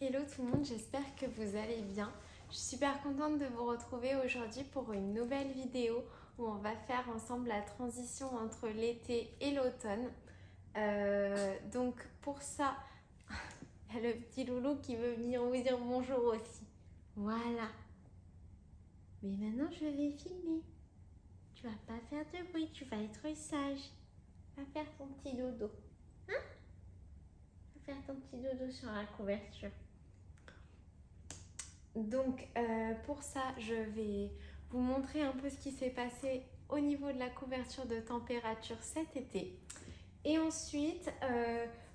hello tout le monde, j'espère que vous allez bien. Je suis super contente de vous retrouver aujourd'hui pour une nouvelle vidéo où on va faire ensemble la transition entre l'été et l'automne. Donc pour ça, il y a le petit loulou qui veut venir vous dire bonjour aussi. Voilà. Mais maintenant je vais filmer. Tu vas pas faire de bruit, tu vas être sage. Va faire ton petit dodo. Hein? Va faire ton petit dodo sur la couverture. Donc pour ça, je vais vous montrer un peu ce qui s'est passé au niveau de la couverture de température cet été. Et ensuite,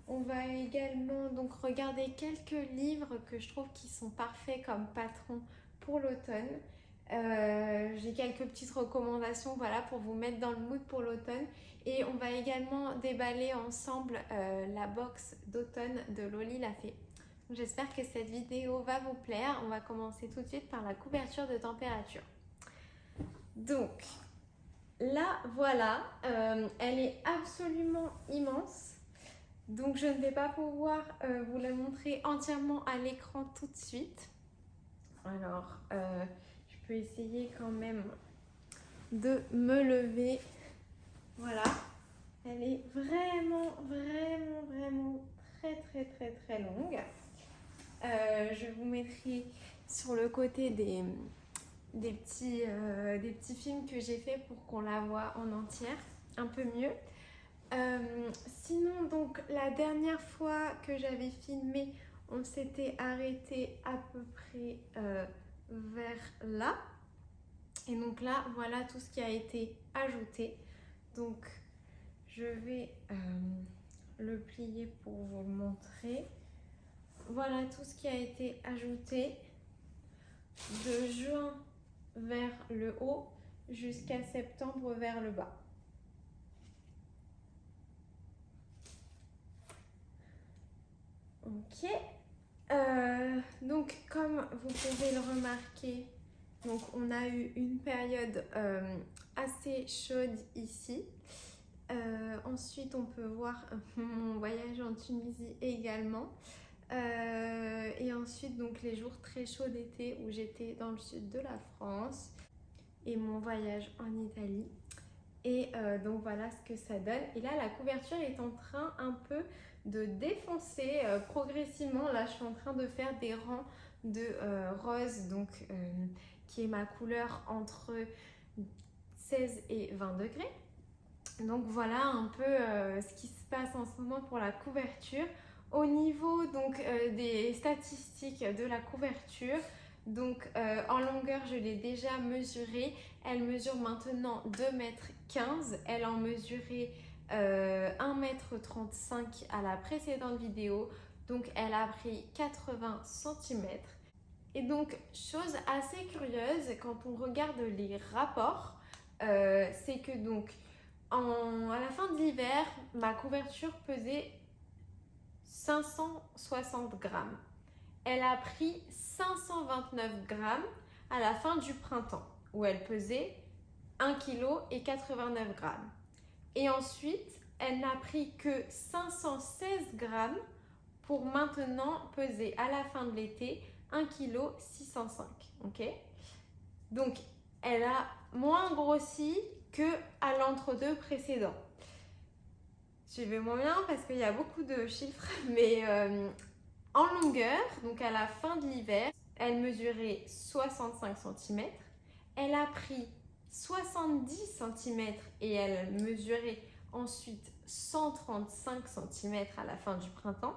on va également donc regarder quelques livres que je trouve qui sont parfaits comme patron pour l'automne. J'ai quelques petites recommandations voilà, pour vous mettre dans le mood pour l'automne. Et on va également déballer ensemble la box d'automne de Loli l'a fait. J'espère que cette vidéo va vous plaire. On va commencer tout de suite par la couverture de température. Donc là, voilà, elle est absolument immense. Donc je ne vais pas pouvoir vous la montrer entièrement à l'écran tout de suite. Alors, je peux essayer quand même de me lever. Voilà, elle est vraiment très longue. Je vous mettrai sur le côté des petits films que j'ai fait pour qu'on la voit en entière, un peu mieux. Sinon, donc, la dernière fois que j'avais filmé, on s'était arrêté à peu près vers là. Et donc là, voilà tout ce qui a été ajouté. Donc, je vais le plier pour vous le montrer. Voilà tout ce qui a été ajouté de juin vers le haut jusqu'à septembre vers le bas. Ok. Donc comme vous pouvez le remarquer, donc on a eu une période assez chaude ici. Ensuite on peut voir mon voyage en Tunisie également. Et ensuite donc les jours très chauds d'été où j'étais dans le sud de la France et mon voyage en Italie. Et donc voilà ce que ça donne. Et là la couverture est en train un peu de défoncer progressivement. Là je suis en train de faire des rangs de rose, donc qui est ma couleur entre 16 et 20 degrés. Donc voilà un peu ce qui se passe en ce moment pour la couverture. Au niveau donc des statistiques de la couverture, donc en longueur je l'ai déjà mesurée. Elle mesure maintenant 2,15 m. Elle en mesurait 1,35 m à la précédente vidéo. Donc elle a pris 80 cm. Et donc chose assez curieuse quand on regarde les rapports, c'est que donc à la fin de l'hiver, ma couverture pesait 560 grammes. Elle a pris 529 grammes à la fin du printemps, où elle pesait 1 kg et 89 grammes. Et ensuite, elle n'a pris que 516 grammes pour maintenant peser à la fin de l'été 1 kg 605. Okay, donc, elle a moins grossi qu'à l'entre-deux précédent. Suivez-moi bien parce qu'il y a beaucoup de chiffres, mais en longueur, donc à la fin de l'hiver, elle mesurait 65 cm. Elle a pris 70 cm et elle mesurait ensuite 135 cm à la fin du printemps.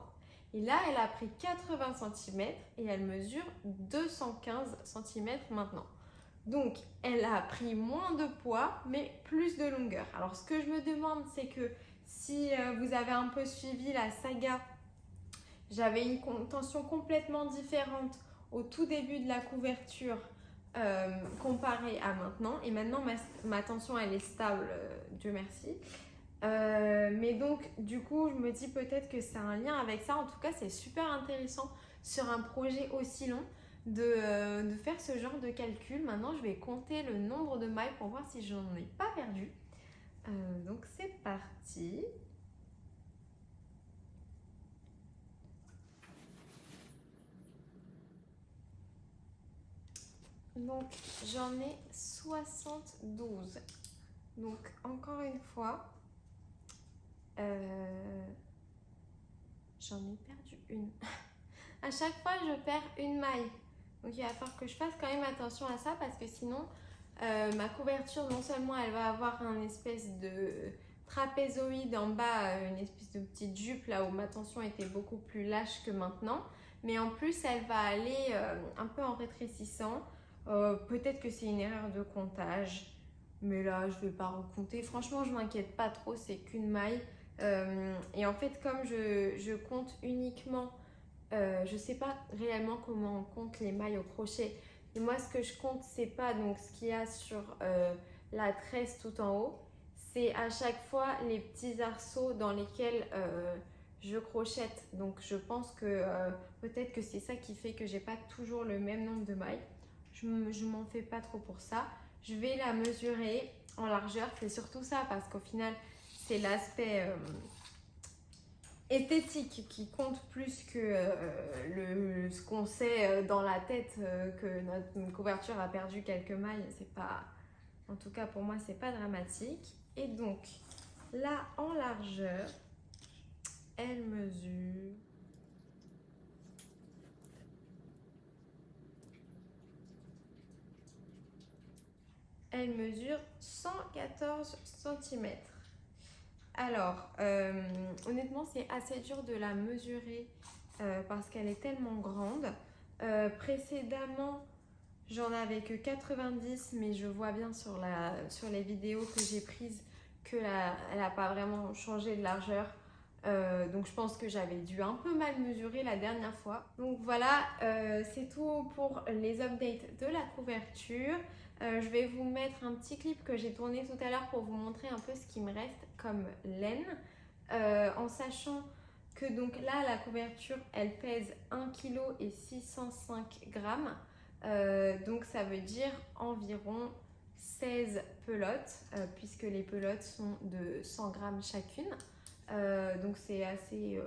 Et là, elle a pris 80 cm et elle mesure 215 cm maintenant. Donc, elle a pris moins de poids, mais plus de longueur. Alors, ce que je me demande, c'est que si vous avez un peu suivi la saga, j'avais une tension complètement différente au tout début de la couverture comparée à maintenant. Et maintenant, ma tension, elle est stable, Dieu merci. Mais donc, du coup, je me dis peut-être que c'est un lien avec ça. En tout cas, c'est super intéressant sur un projet aussi long de faire ce genre de calcul. Maintenant, je vais compter le nombre de mailles pour voir si je n'en ai pas perdu. Donc, c'est parti. Donc j'en ai 72. Donc encore une fois, j'en ai perdu une. À chaque fois, je perds une maille. Donc il va falloir que je fasse quand même attention à ça parce que sinon, ma couverture, non seulement elle va avoir un espèce de trapézoïde en bas, une espèce de petite jupe là où ma tension était beaucoup plus lâche que maintenant, mais en plus elle va aller un peu en rétrécissant. Peut-être que c'est une erreur de comptage, mais là je vais pas recompter. Franchement, je m'inquiète pas trop, c'est qu'une maille. Et en fait, comme je compte uniquement, je sais pas réellement comment on compte les mailles au crochet. Et moi, ce que je compte, c'est pas donc ce qu'il y a sur la tresse tout en haut, c'est à chaque fois les petits arceaux dans lesquels je crochette. Donc je pense que peut-être que c'est ça qui fait que j'ai pas toujours le même nombre de mailles. Je m'en fais pas trop pour ça. Je vais la mesurer en largeur. C'est surtout ça parce qu'au final, c'est l'aspect esthétique qui compte plus que ce qu'on sait dans la tête que notre couverture a perdu quelques mailles. C'est pas, en tout cas pour moi, c'est pas dramatique. Et donc là, en largeur, elle mesure. Elle mesure 114 cm. Alors, honnêtement, c'est assez dur de la mesurer parce qu'elle est tellement grande. Précédemment, j'en avais que 90, mais je vois bien sur les vidéos que j'ai prises qu'elle n'a pas vraiment changé de largeur. Donc je pense que j'avais dû un peu mal mesurer la dernière fois. Donc voilà, c'est tout pour les updates de la couverture. Je vais vous mettre un petit clip que j'ai tourné tout à l'heure pour vous montrer un peu ce qui me reste comme laine. En sachant que donc là, la couverture, elle pèse 1 kg et 605 grammes. Donc ça veut dire environ 16 pelotes, puisque les pelotes sont de 100 grammes chacune. Donc c'est assez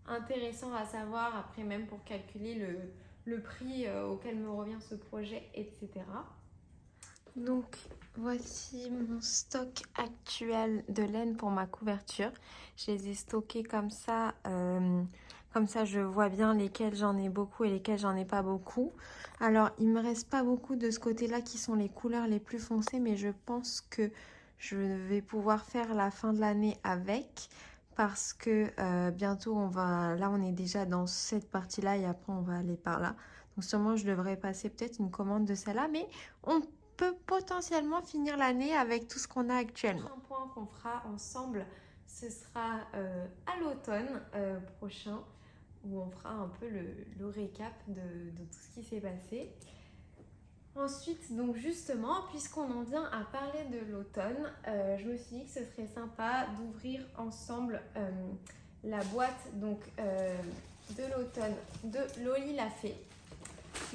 intéressant à savoir après, même pour calculer le prix auquel me revient ce projet, etc. Donc voici mon stock actuel de laine pour ma couverture. Je les ai stockés comme ça je vois bien lesquels j'en ai beaucoup et lesquels j'en ai pas beaucoup. Alors il me reste pas beaucoup de ce côté là qui sont les couleurs les plus foncées, mais je pense que je vais pouvoir faire la fin de l'année avec, parce que bientôt on est déjà dans cette partie là et après on va aller par là. Donc sûrement je devrais passer peut-être une commande de celle-là, mais on peut potentiellement finir l'année avec tout ce qu'on a actuellement. Un point qu'on fera ensemble, ce sera à l'automne prochain, où on fera un peu le récap de tout ce qui s'est passé. Ensuite, donc justement, puisqu'on en vient à parler de l'automne, je me suis dit que ce serait sympa d'ouvrir ensemble la boîte donc, de l'automne de Loli la Fée.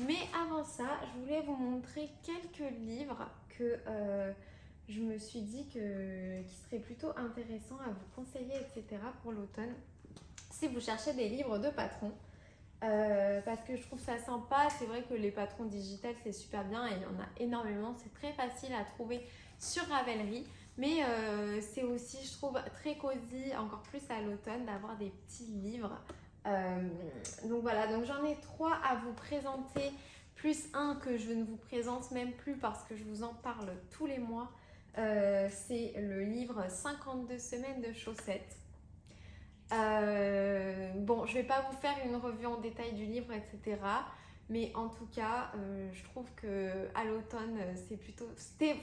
Mais avant ça, je voulais vous montrer quelques livres que je me suis dit qui seraient plutôt intéressants à vous conseiller, etc. pour l'automne, si vous cherchez des livres de patrons. Parce que je trouve ça sympa. C'est vrai que les patrons digitales, c'est super bien et il y en a énormément. C'est très facile à trouver sur Ravelry. Mais c'est aussi, je trouve, très cosy, encore plus à l'automne, d'avoir des petits livres. Donc voilà, donc j'en ai 3 à vous présenter, plus un que je ne vous présente même plus parce que je vous en parle tous les mois. C'est le livre 52 semaines de chaussettes. Bon, je vais pas vous faire une revue en détail du livre, etc. Mais en tout cas, je trouve que à l'automne,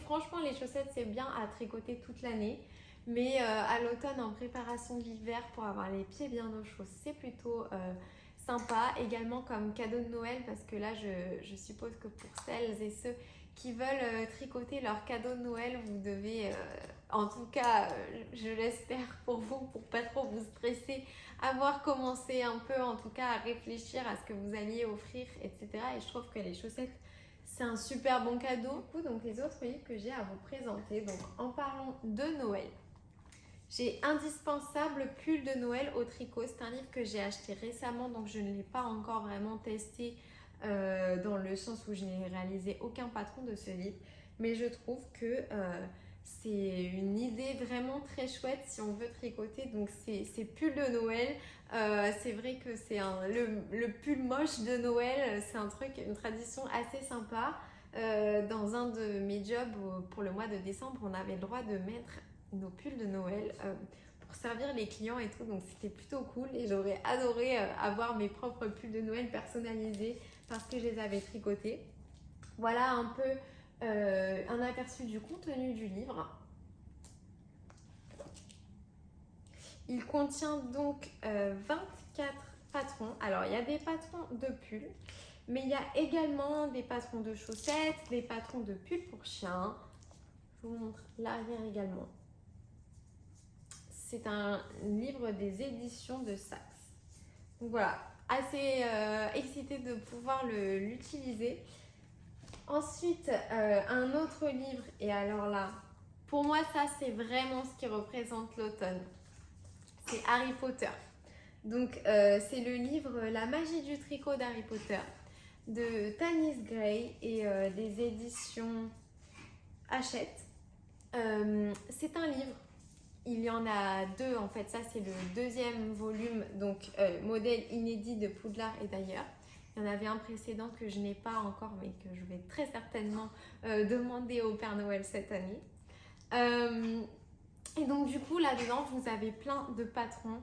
franchement, les chaussettes, c'est bien à tricoter toute l'année. Mais à l'automne, en préparation de l'hiver, pour avoir les pieds bien au chaud, c'est plutôt sympa. Également comme cadeau de Noël, parce que là, je suppose que pour celles et ceux qui veulent tricoter leur cadeau de Noël, vous devez, en tout cas, je l'espère pour vous, pour pas trop vous stresser, avoir commencé un peu, en tout cas, à réfléchir à ce que vous alliez offrir, etc. Et je trouve que les chaussettes, c'est un super bon cadeau. Du coup, donc les autres livres que j'ai à vous présenter, donc en parlant de Noël, j'ai Indispensable pull de Noël au tricot. C'est un livre que j'ai acheté récemment, donc je ne l'ai pas encore vraiment testé dans le sens où je n'ai réalisé aucun patron de ce livre, mais je trouve que c'est une idée vraiment très chouette si on veut tricoter. Donc ces pulls de Noël, c'est vrai que c'est le pull moche de Noël, c'est une tradition assez sympa. Dans un de mes jobs pour le mois de décembre, on avait le droit de mettre nos pulls de Noël pour servir les clients et tout, donc c'était plutôt cool et j'aurais adoré avoir mes propres pulls de Noël personnalisés parce que je les avais tricotés. Voilà un peu un aperçu du contenu du livre. Il contient donc 24 patrons. Alors il y a des patrons de pulls, mais il y a également des patrons de chaussettes, des patrons de pulls pour chiens. Je vous montre l'arrière également. C'est un livre des éditions de Saks. Donc voilà, assez excitée de pouvoir l'utiliser. Ensuite, un autre livre, et alors là, pour moi ça c'est vraiment ce qui représente l'automne. C'est Harry Potter. Donc c'est le livre La magie du tricot d'Harry Potter de Tanis Gray et des éditions Hachette. C'est un livre, il y en a deux en fait, ça c'est le deuxième volume, donc modèle inédit de Poudlard et d'ailleurs. Il y en avait un précédent que je n'ai pas encore mais que je vais très certainement demander au Père Noël cette année. Et donc du coup là-dedans vous avez plein de patrons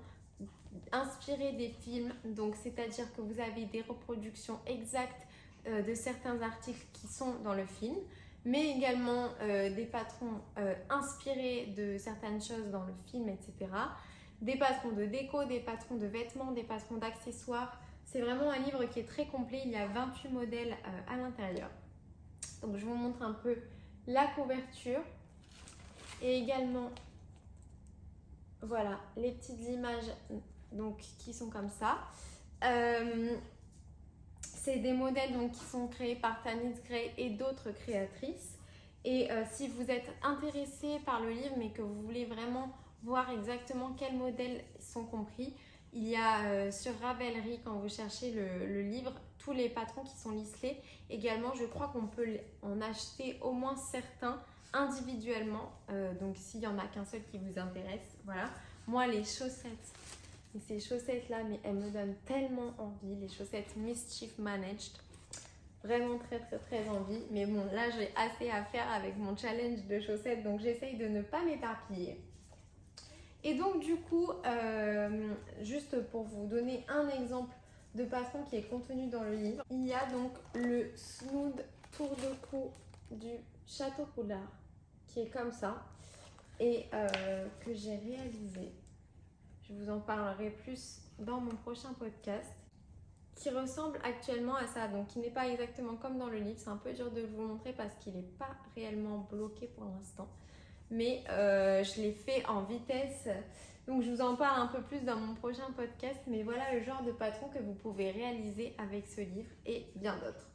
inspirés des films, donc c'est-à-dire que vous avez des reproductions exactes de certains articles qui sont dans le film, mais également des patrons inspirés de certaines choses dans le film, etc. Des patrons de déco, des patrons de vêtements, des patrons d'accessoires. C'est vraiment un livre qui est très complet, il y a 28 modèles à l'intérieur. Donc je vous montre un peu la couverture et également voilà les petites images donc, qui sont comme ça. C'est des modèles donc, qui sont créés par Tanis Gray et d'autres créatrices. Et si vous êtes intéressé par le livre mais que vous voulez vraiment voir exactement quels modèles sont compris, il y a sur Ravelry, quand vous cherchez le livre, tous les patrons qui sont listés. Également, je crois qu'on peut en acheter au moins certains individuellement. Donc, s'il n'y en a qu'un seul qui vous intéresse, voilà. Moi, les chaussettes, et ces chaussettes-là, mais elles me donnent tellement envie. Les chaussettes Mischief Managed. Vraiment très, très, très envie. Mais bon, là, j'ai assez à faire avec mon challenge de chaussettes. Donc, j'essaye de ne pas m'éparpiller. Et donc du coup, juste pour vous donner un exemple de patron qui est contenu dans le livre, il y a donc le Snood tour de cou du Château Poudlard qui est comme ça et que j'ai réalisé. Je vous en parlerai plus dans mon prochain podcast, qui ressemble actuellement à ça, donc qui n'est pas exactement comme dans le livre. C'est un peu dur de vous le montrer parce qu'il n'est pas réellement bloqué pour l'instant. Mais je l'ai fait en vitesse, donc je vous en parle un peu plus dans mon prochain podcast, mais voilà le genre de patron que vous pouvez réaliser avec ce livre et bien d'autres.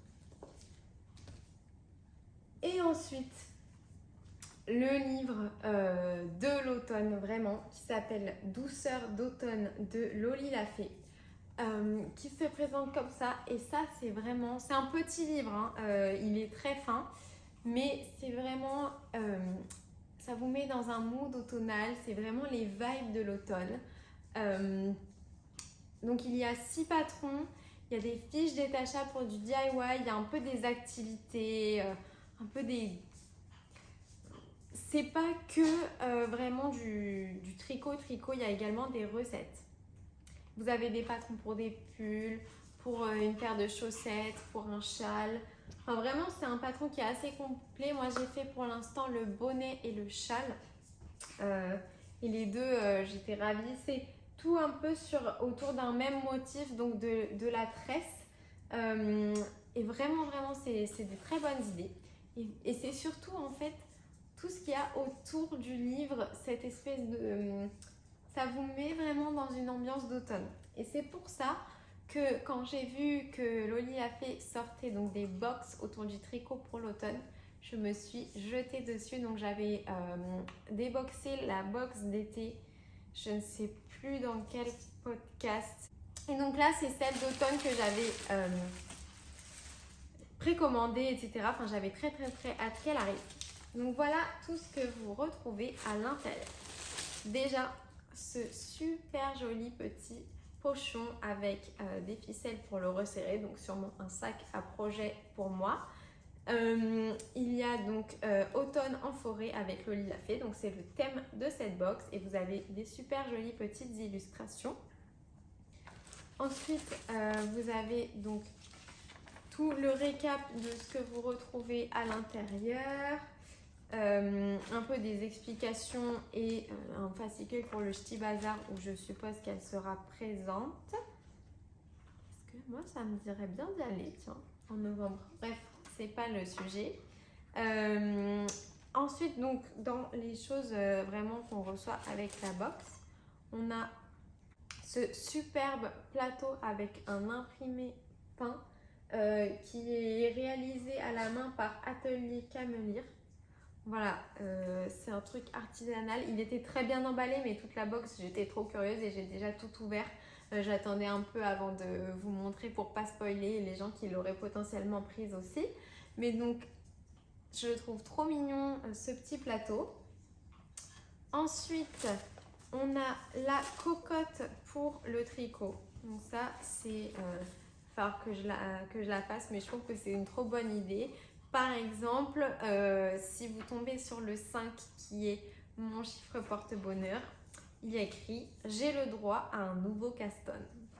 Et ensuite, le livre de l'automne vraiment, qui s'appelle Douceur d'automne de Loli Lafay, qui se présente comme ça, et ça c'est un petit livre, hein, il est très fin, mais c'est vraiment... ça vous met dans un mood automnal, c'est vraiment les vibes de l'automne. Donc il y a 6 patrons, il y a des fiches détachables pour du DIY, il y a un peu des activités, un peu des... C'est pas que vraiment du tricot, il y a également des recettes. Vous avez des patrons pour des pulls, pour une paire de chaussettes, pour un châle. Enfin, vraiment, c'est un patron qui est assez complet. Moi, j'ai fait pour l'instant le bonnet et le châle. Et les deux, j'étais ravie. C'est tout un peu autour d'un même motif, donc de la tresse. Et vraiment, c'est des très bonnes idées. Et c'est surtout, en fait, tout ce qu'il y a autour du livre, cette espèce de... ça vous met vraiment dans une ambiance d'automne. Et c'est pour ça que quand j'ai vu que Loli Lafay sortait donc des box autour du tricot pour l'automne, je me suis jetée dessus. Donc j'avais déboxé la box d'été, je ne sais plus dans quel podcast. Et donc là, c'est celle d'automne que j'avais précommandée, etc. Enfin, j'avais très hâte qu'elle arrive. Donc voilà tout ce que vous retrouvez à l'intérieur. Déjà, ce super joli petit pochon avec des ficelles pour le resserrer, donc sûrement un sac à projet pour moi. Il y a donc automne en forêt avec Loli l'a fait, donc c'est le thème de cette box et vous avez des super jolies petites illustrations. Ensuite, vous avez donc tout le récap de ce que vous retrouvez à l'intérieur, un peu des explications et un fascicule pour le Ch'ti Bazar où je suppose qu'elle sera présente. Parce que moi, ça me dirait bien d'y aller, tiens, en novembre. Bref, c'est pas le sujet. Ensuite, donc, dans les choses vraiment qu'on reçoit avec la box, on a ce superbe plateau avec un imprimé peint qui est réalisé à la main par Atelier Camelire. Voilà, c'est un truc artisanal. Il était très bien emballé, mais toute la box, j'étais trop curieuse et j'ai déjà tout ouvert. J'attendais un peu avant de vous montrer pour pas spoiler les gens qui l'auraient potentiellement prise aussi. Mais donc, je le trouve trop mignon, ce petit plateau. Ensuite, on a la cocotte pour le tricot. Donc ça, c'est... falloir que je la fasse, mais je trouve que c'est une trop bonne idée. Par exemple, si vous tombez sur le 5 qui est mon chiffre porte-bonheur, il y a écrit « J'ai le droit à un nouveau caston ».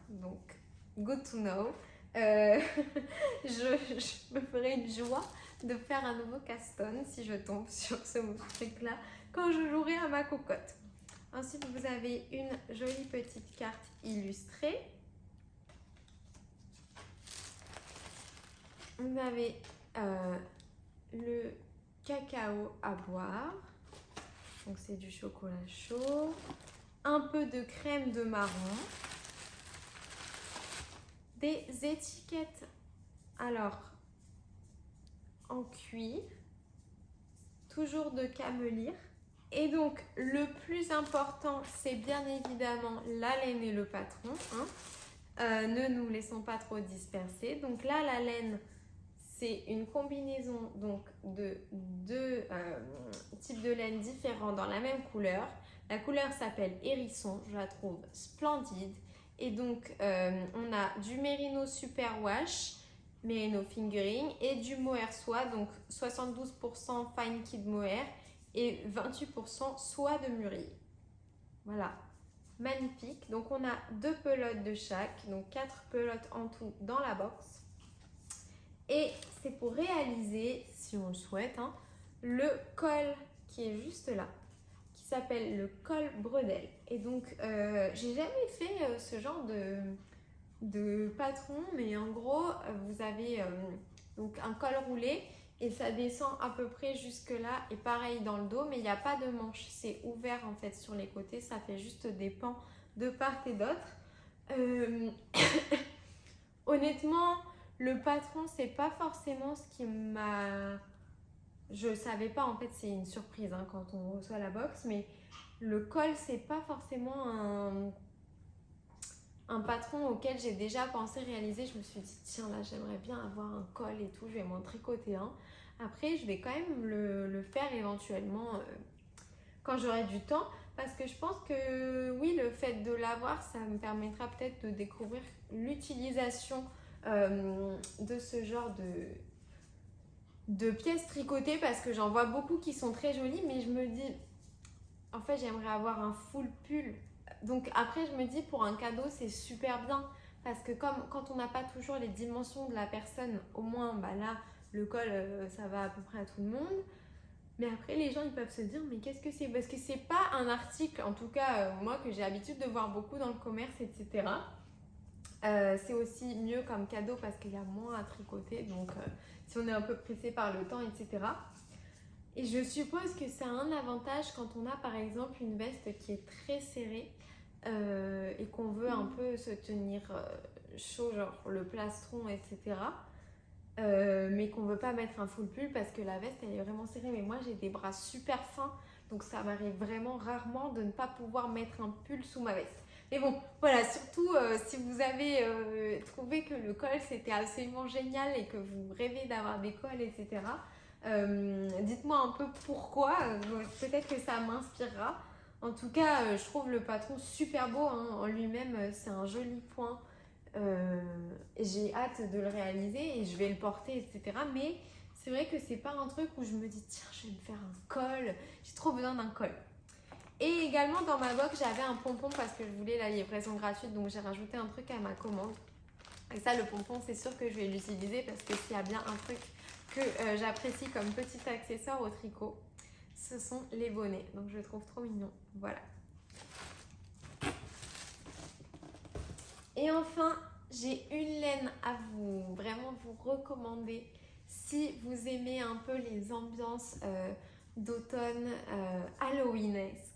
Donc, good to know. Je me ferai une joie de faire un nouveau caston si je tombe sur ce truc-là quand je jouerai à ma cocotte. Ensuite, vous avez une jolie petite carte illustrée. Vous avez le cacao à boire, donc c'est du chocolat chaud, un peu de crème de marron, des étiquettes alors en cuir, toujours de Camelire. Et donc le plus important, c'est bien évidemment la laine et le patron, hein. Ne nous laissons pas trop disperser. Donc là, la laine, c'est une combinaison donc, de deux types de laine différents dans la même couleur. La couleur s'appelle Hérisson, je la trouve splendide. Et donc, on a du Merino Superwash, Merino Fingering, et du mohair soie, donc 72% Fine Kid Mohair et 28% soie de mûrier. Voilà, magnifique. Donc, on a 2 pelotes de chaque, donc 4 pelotes en tout dans la box. Et c'est pour réaliser, si on le souhaite, hein, le col qui est juste là, qui s'appelle le col bretelle. Et donc, j'ai jamais fait ce genre de patron, mais en gros, vous avez donc un col roulé et ça descend à peu près jusque là. Et pareil dans le dos, mais il n'y a pas de manche. C'est ouvert en fait sur les côtés, ça fait juste des pans de part et d'autre. Honnêtement, le patron, c'est pas forcément ce qui m'a... Je savais pas, en fait, c'est une surprise hein, quand on reçoit la box, mais le col, c'est pas forcément un patron auquel j'ai déjà pensé réaliser. Je me suis dit, tiens, là, j'aimerais bien avoir un col et tout, je vais m'en tricoter un. Après, je vais quand même le faire éventuellement quand j'aurai du temps, parce que je pense que, oui, le fait de l'avoir, ça me permettra peut-être de découvrir l'utilisation de ce genre de pièces tricotées, parce que j'en vois beaucoup qui sont très jolies, mais je me dis, en fait, j'aimerais avoir un full pull. Donc après, je me dis, pour un cadeau, c'est super bien, parce que comme quand on n'a pas toujours les dimensions de la personne, au moins, bah là, le col, ça va à peu près à tout le monde. Mais après, les gens, ils peuvent se dire, mais qu'est-ce que c'est? Parce que c'est pas un article, en tout cas, moi, que j'ai l'habitude de voir beaucoup dans le commerce, etc. C'est aussi mieux comme cadeau parce qu'il y a moins à tricoter, donc si on est un peu pressé par le temps, etc. Et je suppose que c'est un avantage quand on a par exemple une veste qui est très serrée et qu'on veut un peu se tenir chaud, genre le plastron, etc. Mais qu'on veut pas mettre un full pull parce que la veste elle est vraiment serrée. Mais moi j'ai des bras super fins, donc ça m'arrive vraiment rarement de ne pas pouvoir mettre un pull sous ma veste. Mais bon, voilà, surtout si vous avez trouvé que le col c'était absolument génial et que vous rêvez d'avoir des cols, etc. Dites-moi un peu pourquoi, peut-être que ça m'inspirera. En tout cas, je trouve le patron super beau hein, en lui-même, c'est un joli point. J'ai hâte de le réaliser et je vais le porter, etc. Mais c'est vrai que c'est pas un truc où je me dis tiens, je vais me faire un col, j'ai trop besoin d'un col. Et également dans ma box, j'avais un pompon parce que je voulais la livraison gratuite, donc j'ai rajouté un truc à ma commande. Et ça, le pompon, c'est sûr que je vais l'utiliser parce que s'il y a bien un truc que j'apprécie comme petit accessoire au tricot, ce sont les bonnets. Donc je le trouve trop mignon. Voilà. Et enfin, j'ai une laine à vraiment vous recommander si vous aimez un peu les ambiances d'automne halloweenesque.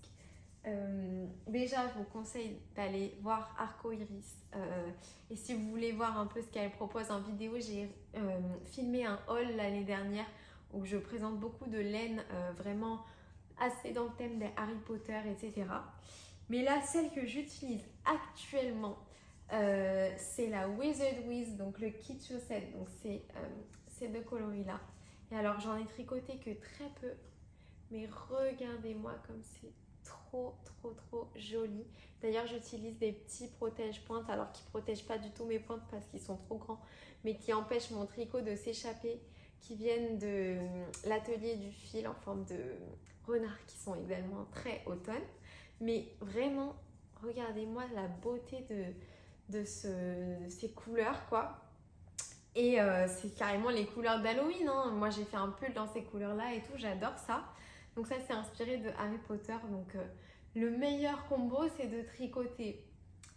Déjà, je vous conseille d'aller voir Arco Iris. Et si vous voulez voir un peu ce qu'elle propose en vidéo, j'ai filmé un haul l'année dernière où je présente beaucoup de laine vraiment assez dans le thème des Harry Potter, etc. Mais là, celle que j'utilise actuellement, c'est la Wizard Wiz, donc le kit chaussette. Donc c'est ces deux coloris-là. Et alors, j'en ai tricoté que très peu. Mais regardez-moi comme c'est trop joli. D'ailleurs, j'utilise des petits protège-pointes, alors qui ne protègent pas du tout mes pointes parce qu'ils sont trop grands, mais qui empêchent mon tricot de s'échapper, qui viennent de l'atelier du fil en forme de renard, qui sont également très automne. Mais vraiment, regardez-moi la beauté de ces couleurs, quoi. Et c'est carrément les couleurs d'Halloween, hein. Moi, j'ai fait un pull dans ces couleurs-là et tout, j'adore ça. Donc ça, c'est inspiré de Harry Potter. Donc le meilleur combo, c'est de tricoter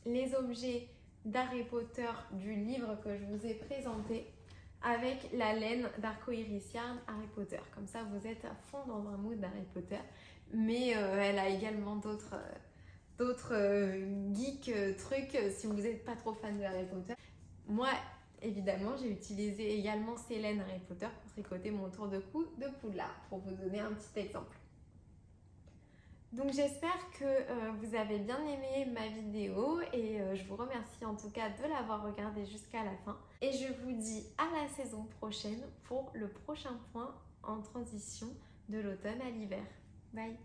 les objets d'Harry Potter du livre que je vous ai présenté avec la laine d'Arco Iris Yarn Harry Potter. Comme ça, vous êtes à fond dans un mood d'Harry Potter. Mais elle a également d'autres geeks trucs si vous n'êtes pas trop fan de Harry Potter. Moi, évidemment, j'ai utilisé également ces laines Harry Potter pour tricoter mon tour de cou de Poudlard, pour vous donner un petit exemple. Donc j'espère que vous avez bien aimé ma vidéo et je vous remercie en tout cas de l'avoir regardée jusqu'à la fin. Et je vous dis à la saison prochaine pour le prochain point en transition de l'automne à l'hiver. Bye!